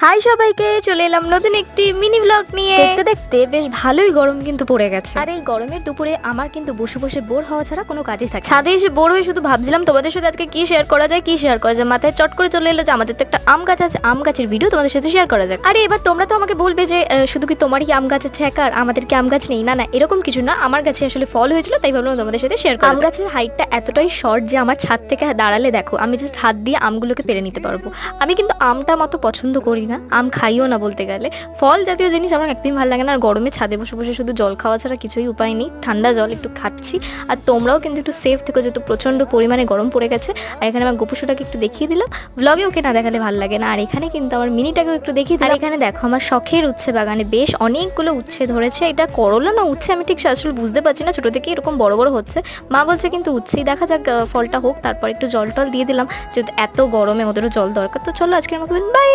High সবাইকে, চলে এলাম নতুন একটি মিনি ব্লগ নিয়ে। দেখতে দেখতে বেশ ভালোই গরম কিন্তু পড়ে গেছে, আর এই গরমের দুপুরে আমার কিন্তু বসে বসে বোর হওয়া ছাড়া কোনো কাজই থাকে। ছাদে এসে বোর হয়ে শুধু ভাবছিলাম তোমাদের সাথে আজকে কি শেয়ার করা যায়, মাথায় চট করে চলে এলো যে আমাদের তো একটা আম গাছ আছে, আম গাছের ভিডিও তোমাদের সাথে শেয়ার করা যায়। আরে এবার তোমরা তো আমাকে বলবে যে শুধু কি তোমারই আম গাছ আছে একার, আমাদের কি আম গাছ নেই? না না, এরকম কিছু না, আমার গাছে আসলে ফল হয়েছিল, তাই ভাবলাম তোমাদের সাথে শেয়ার করা। আম গাছের হাইটটা এতটাই শর্ট যে আমার ছাদ থেকে দাঁড়ালে দেখো আমি জাস্ট হাত দিয়ে আমগুলোকে পেরে নিতে পারবো। আমি কিন্তু আমটা মতো পছন্দ করি না, আম খাইও না বলতে গেলে। ফল জাতীয় জিনিস আমার একদম ভালো লাগে না, আর গরমে ছাদে বসে বসে শুধু জল খাওয়া ছাড়া কিছুই উপায় নেই। ঠান্ডা জল একটু খাচ্ছি, আর তোমরাও কিন্তু একটু সেফ থেকো, যেহেতু প্রচন্ড পরিমাণে গরম পড়ে গেছে। আর এখানে আমার গোপুসোটাকে একটু দেখিয়ে দিলাম, ব্লগে ওকে না দেখালে ভালো লাগে না। আর এখানে কিন্তু আমার মিনিটাকেও একটু দেখিয়ে দিলাম। আর এখানে দেখো আমার শখের উচ্ছে বাগানে বেশ অনেকগুলো উচ্ছে ধরেছে। এটা করলা না উচ্ছে আমি ঠিক আসলে বুঝতে পারছি না, ছোট থেকে এরকম বড় বড় হচ্ছে। মা বলছে কিন্তু উচ্ছেই, দেখা যাক ফলটা হোক, তারপর একটু জল টল দিয়ে দিলাম, যেহেতু এত গরমে ওদেরও জল দরকার। তো চলো আজকের মতো বাই।